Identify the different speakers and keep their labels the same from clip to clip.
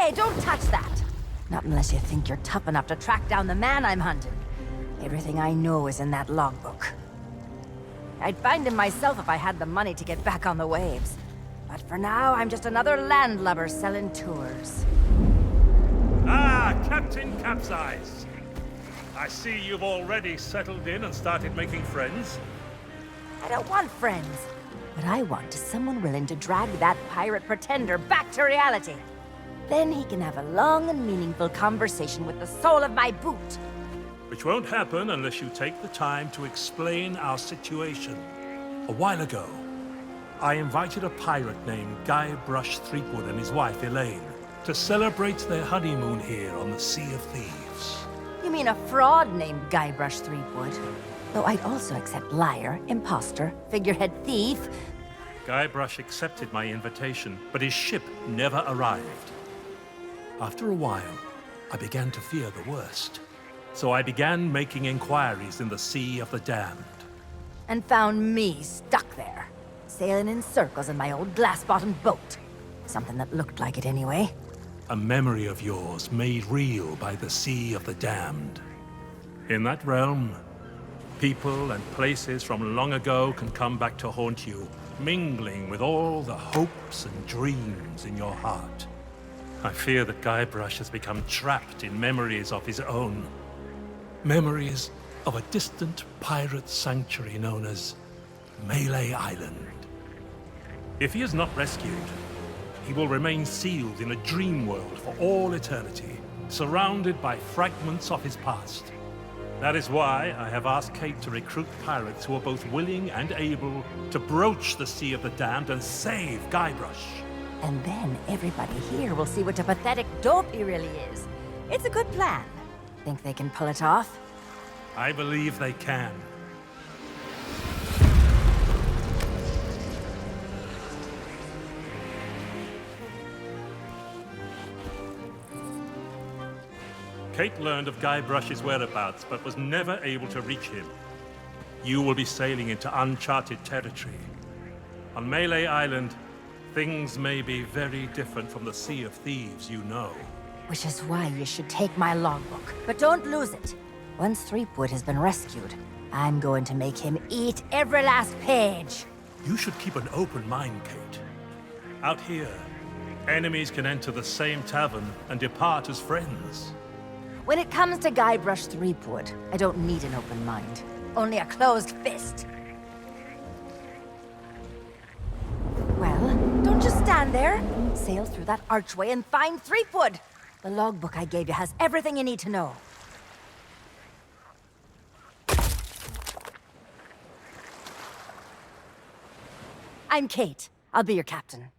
Speaker 1: Hey, don't touch that! Not unless you think you're tough enough to track down the man I'm hunting. Everything I know is in that logbook. I'd find him myself if I had the money to get back on the waves. But for now, I'm just another landlubber selling tours.
Speaker 2: Ah, Captain Capsize. I see you've already settled in and started making friends.
Speaker 1: I don't want friends. What I want is someone willing to drag that pirate pretender back to reality. Then he can have a long and meaningful conversation with the sole of my boot.
Speaker 2: Which won't happen unless you take the time to explain our situation. A while ago, I invited a pirate named Guybrush Threepwood and his wife Elaine to celebrate their honeymoon here on the Sea of Thieves.
Speaker 1: You mean a fraud named Guybrush Threepwood? Though I'd also accept liar, imposter, figurehead thief.
Speaker 2: Guybrush accepted my invitation, but his ship never arrived. After a while, I began to fear the worst. So I began making inquiries in the Sea of the Damned.
Speaker 1: And found me stuck there, sailing in circles in my old glass-bottomed boat. Something that looked like it anyway.
Speaker 2: A memory of yours made real by the Sea of the Damned. In that realm, people and places from long ago can come back to haunt you, mingling with all the hopes and dreams in your heart. I fear that Guybrush has become trapped in memories of his own. Memories of a distant pirate sanctuary known as Melée Island. If he is not rescued, he will remain sealed in a dream world for all eternity, surrounded by fragments of his past. That is why I have asked Kate to recruit pirates who are both willing and able to broach the Sea of the Damned and save Guybrush.
Speaker 1: And then everybody here will see what a pathetic dope he really is. It's a good plan. Think they can pull it off?
Speaker 2: I believe they can. Kate learned of Guybrush's whereabouts, but was never able to reach him. You will be sailing into uncharted territory. On Melée Island, things may be very different from the Sea of Thieves you know.
Speaker 1: Which is why you should take my logbook. But don't lose it. Once Threepwood has been rescued, I'm going to make him eat every last page.
Speaker 2: You should keep an open mind, Kate. Out here, enemies can enter the same tavern and depart as friends.
Speaker 1: When it comes to Guybrush Threepwood, I don't need an open mind. Only a closed fist. Well, don't just stand there. Sail through that archway and find Threepwood. The logbook I gave you has everything you need to know. I'm Kate. I'll be your captain.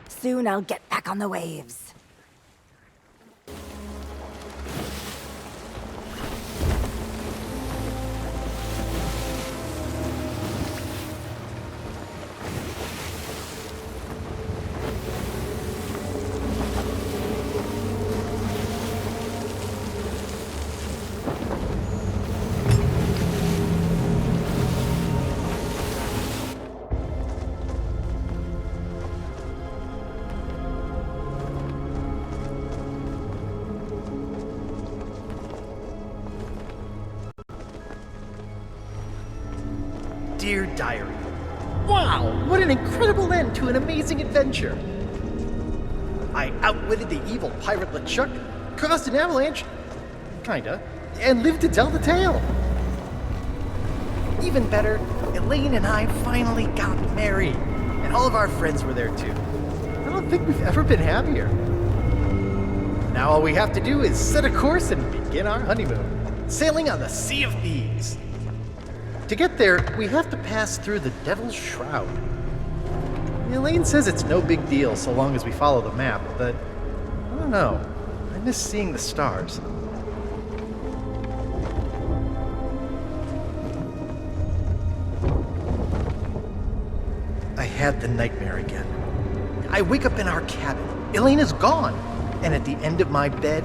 Speaker 1: Soon I'll get back on the waves.
Speaker 3: Dear Diary, wow, what an incredible end to an amazing adventure. I outwitted the evil pirate LeChuck, caused an avalanche, kinda, and lived to tell the tale. Even better, Elaine and I finally got married, and all of our friends were there too. I don't think we've ever been happier. Now all we have to do is set a course and begin our honeymoon, sailing on the Sea of Thieves. To get there, we have to pass through the Devil's Shroud. Elaine says it's no big deal so long as we follow the map, but I don't know. I miss seeing the stars. I had the nightmare again. I wake up in our cabin. Elaine is gone. And at the end of my bed,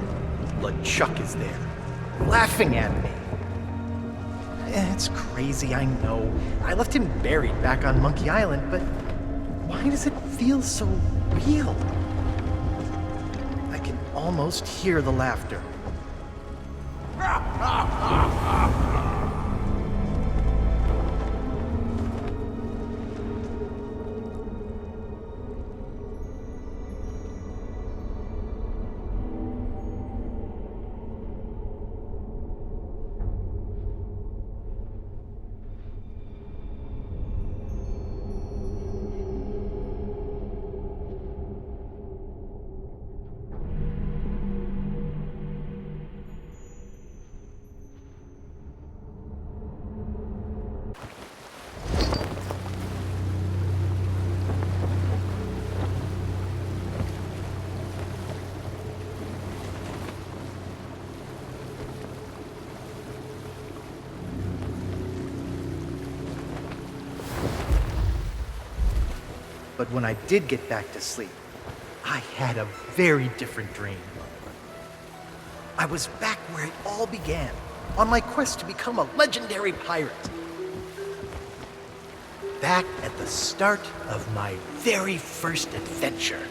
Speaker 3: LeChuck is there, laughing at me. It's crazy, I know. I left him buried back on Monkey Island, but why does it feel so real? I can almost hear the laughter. But when I did get back to sleep, I had a very different dream. I was back where it all began, on my quest to become a legendary pirate. Back at the start of my very first adventure.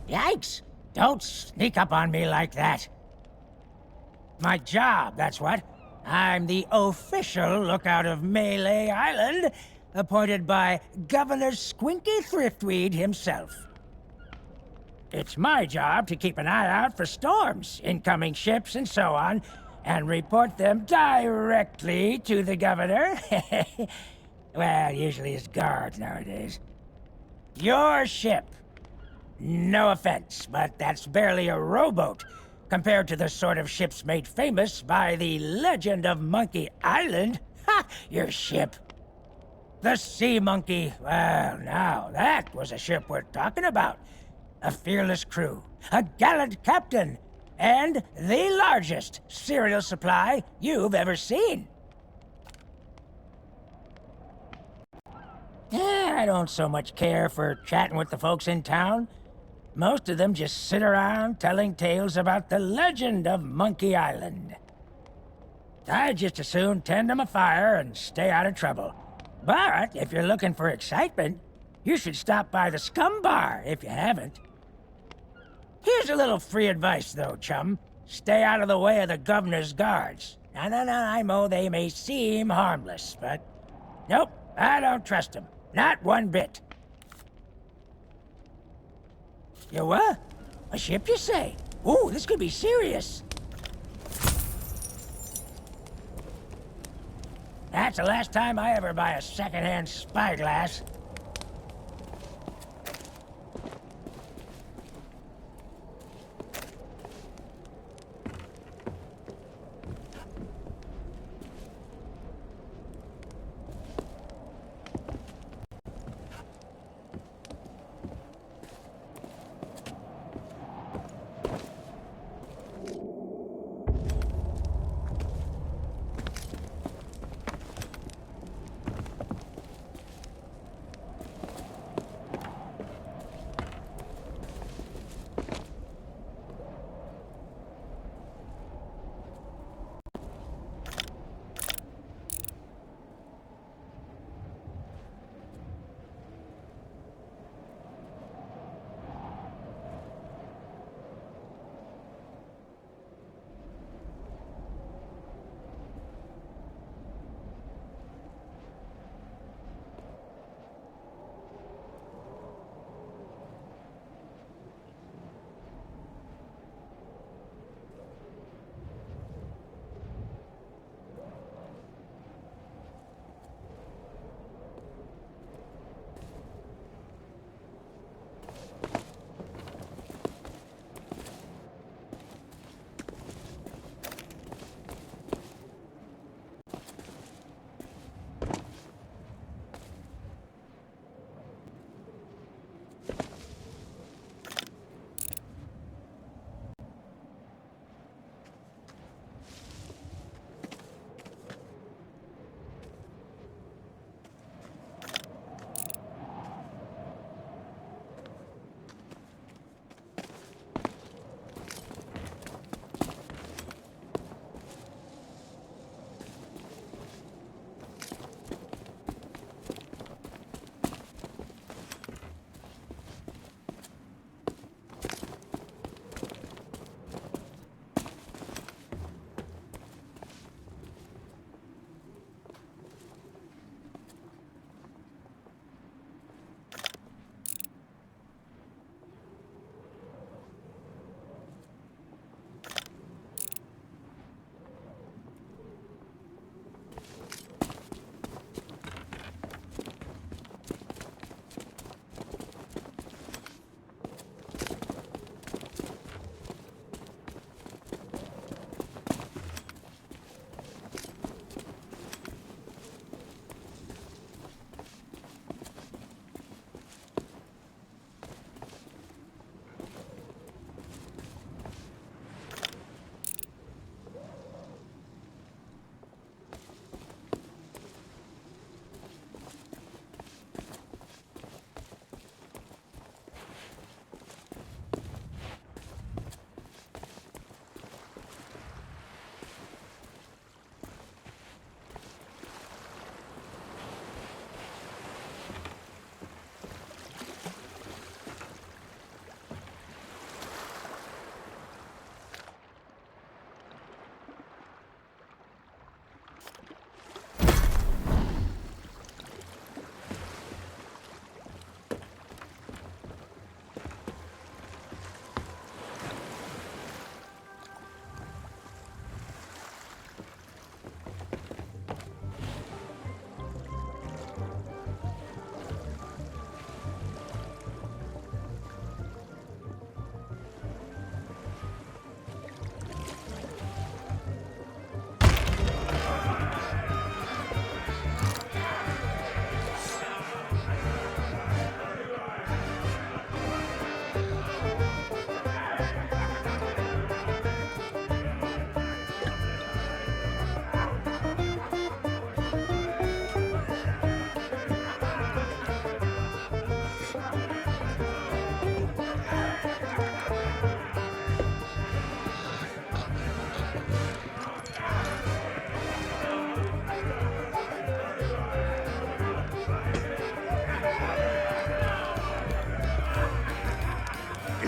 Speaker 4: Yikes! Don't sneak up on me like that. My job, that's what. I'm the official lookout of Melée Island, appointed by Governor Squinky Thriftweed himself. It's my job to keep an eye out for storms, incoming ships, and so on, and report them directly to the governor. Well, usually his guards nowadays. Your ship. No offense, but that's barely a rowboat compared to the sort of ships made famous by the legend of Monkey Island. Ha! Your ship. The Sea Monkey. Well, now, that was a ship worth talking about. A fearless crew, a gallant captain, and the largest cereal supply you've ever seen. I don't so much care for chatting with the folks in town. Most of them just sit around telling tales about the legend of Monkey Island. I'd just as soon tend them a fire and stay out of trouble. But if you're looking for excitement, you should stop by the Scum Bar if you haven't. Here's a little free advice, though, chum. Stay out of the way of the governor's guards. No, I know they may seem harmless, but... Nope, I don't trust them. Not one bit. You what? A ship, you say? Ooh, this could be serious. That's the last time I ever buy a secondhand spyglass.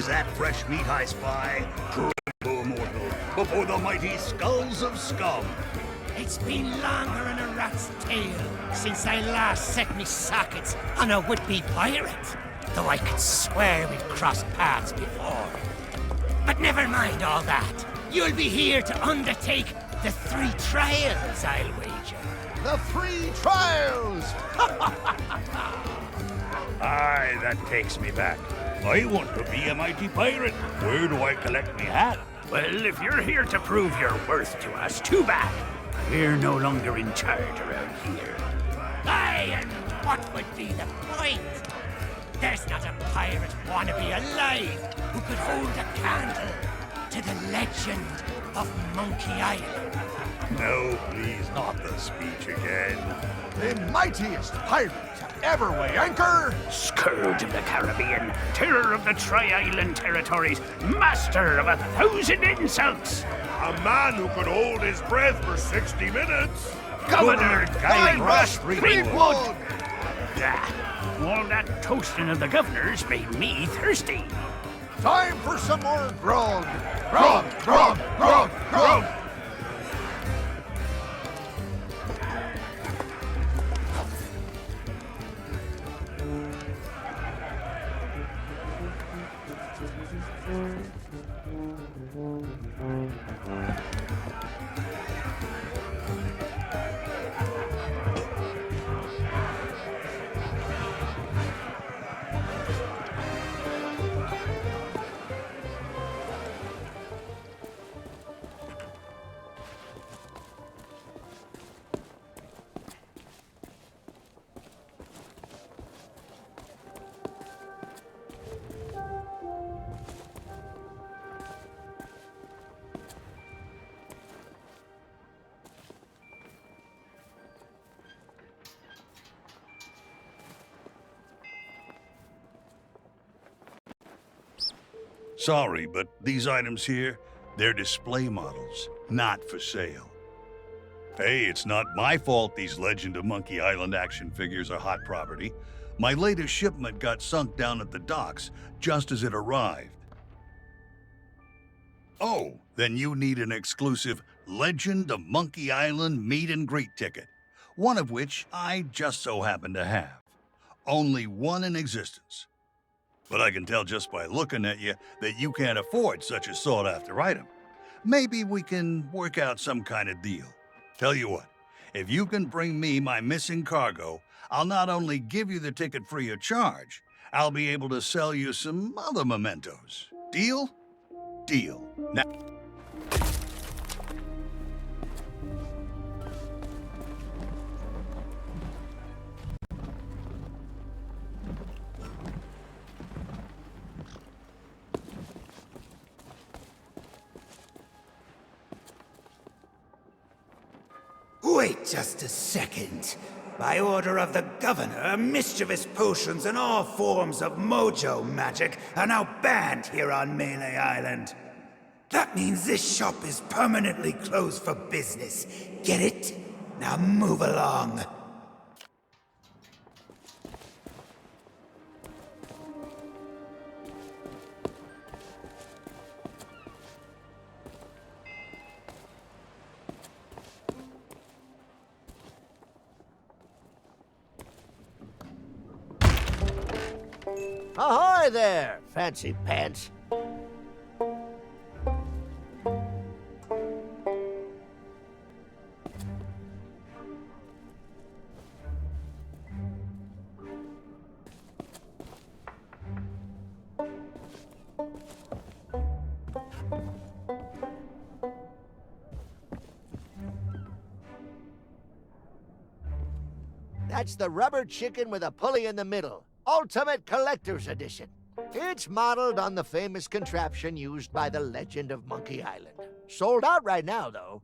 Speaker 5: Is that fresh meat I spy? Tremble, mortal, before the mighty skulls of scum.
Speaker 4: It's been longer than a rat's tail since I last set me sockets on a would-be pirate, though I could swear we'd crossed paths before. But never mind all that. You'll be here to undertake the 3 trials, I'll wager.
Speaker 3: The 3 trials!
Speaker 5: Aye, that takes me back. I want to be a mighty pirate. Where do I collect me hat?
Speaker 4: Well, if you're here to prove your worth to us, too bad. We're no longer in charge around here. Aye, and what would be the point? There's not a pirate wannabe alive who could hold a candle to the legend of Monkey Island.
Speaker 5: No, please, not the speech again.
Speaker 3: The mightiest pirate to ever weigh anchor!
Speaker 4: Scourge of the Caribbean, terror of the Tri-Island territories, master of 1,000 insults.
Speaker 5: A man who could hold his breath for 60 minutes.
Speaker 4: Governor Guy Rush
Speaker 5: Threepwood.
Speaker 4: Threepwood. All that toasting of the governors made me thirsty.
Speaker 3: Time for some more grog! Grog! Grog! Grog! Grog!
Speaker 5: Sorry, but these items here, they're display models, not for sale. Hey, it's not my fault these Legend of Monkey Island action figures are hot property. My latest shipment got sunk down at the docks just as it arrived. Oh, then you need an exclusive Legend of Monkey Island meet and greet ticket, one of which I just so happen to have. Only one in existence. But I can tell just by looking at you that you can't afford such a sought-after item. Maybe we can work out some kind of deal. Tell you what, if you can bring me my missing cargo, I'll not only give you the ticket free of charge, I'll be able to sell you some other mementos. Deal? Deal. Now...
Speaker 6: Wait just a second. By order of the governor, mischievous potions and all forms of mojo magic are now banned here on Melée Island. That means this shop is permanently closed for business. Get it? Now move along.
Speaker 7: Ahoy there, fancy pants. That's the rubber chicken with a pulley in the middle. Ultimate Collector's Edition. It's modeled on the famous contraption used by the Legend of Monkey Island. Sold out right now, though.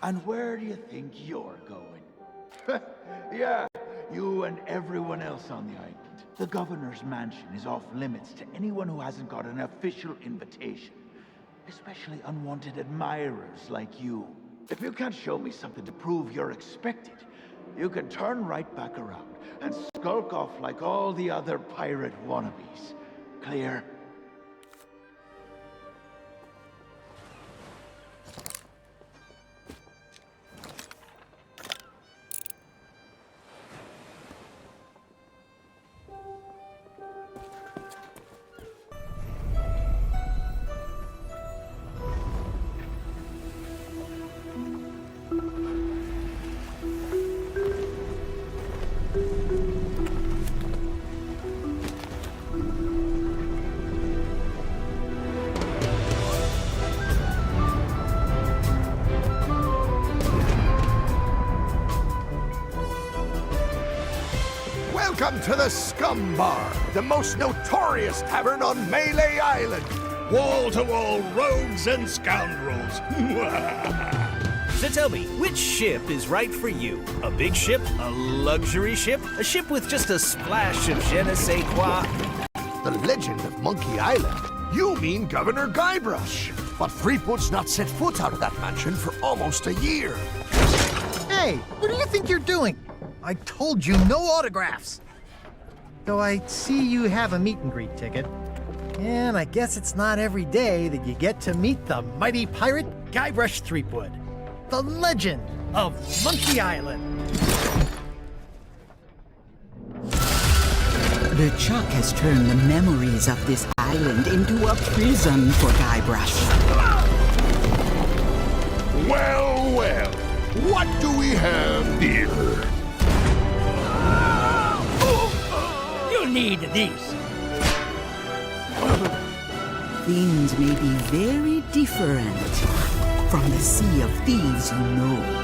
Speaker 6: And where do you think you're going? Yeah, you and everyone else on the island. The governor's mansion is off limits to anyone who hasn't got an official invitation. Especially unwanted admirers like you. If you can't show me something to prove you're expected, you can turn right back around and skulk off like all the other pirate wannabes. Clear?
Speaker 7: Welcome to the Scum Bar, the most notorious tavern on Melée Island.
Speaker 8: Wall-to-wall rogues and scoundrels.
Speaker 9: So tell me, which ship is right for you? A big ship? A luxury ship? A ship with just a splash of je ne sais quoi?
Speaker 7: The legend of Monkey Island? You mean Governor Guybrush. But Threepwood's not set foot out of that mansion for almost a year.
Speaker 3: Hey, what do you think you're doing? I told you no autographs. Though I see you have a meet and greet ticket. And I guess it's not every day that you get to meet the mighty pirate Guybrush Threepwood, the legend of Monkey Island.
Speaker 10: The Chuck has turned the memories of this island into a prison for Guybrush.
Speaker 7: Well, well, what do we have here?
Speaker 4: You'll need these.
Speaker 10: Things may be very different from the sea of thieves you know.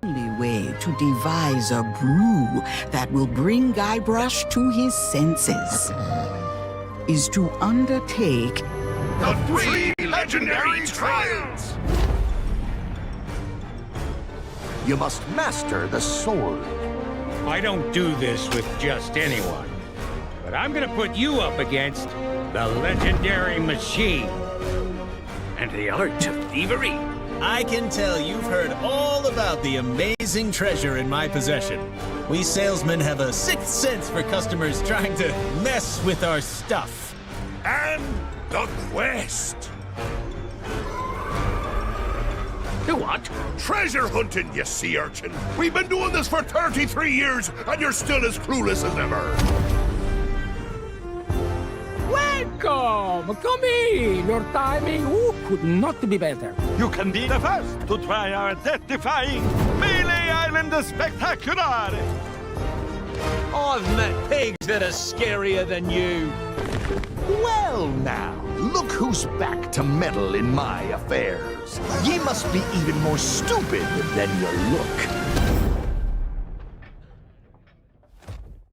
Speaker 10: Only way to devise a brew that will bring Guybrush to his senses is to undertake
Speaker 7: The 3 legendary trials! You must master the sword.
Speaker 4: I don't do this with just anyone. But I'm gonna put you up against the legendary machine. And the art of thievery.
Speaker 9: I can tell you've heard all about the amazing treasure in my possession. We salesmen have a sixth sense for customers trying to mess with our stuff.
Speaker 8: And the quest. You what? Treasure hunting, you sea urchin. We've been doing this for 33 years, and you're still as clueless as ever.
Speaker 11: Welcome! Come in! Your timing could not be better.
Speaker 12: You can be the first to try our death-defying Melée Island Spectacular!
Speaker 11: I've met pigs that are scarier than you.
Speaker 13: Well now, look who's back to meddle in my affairs. Ye must be even more stupid than you look.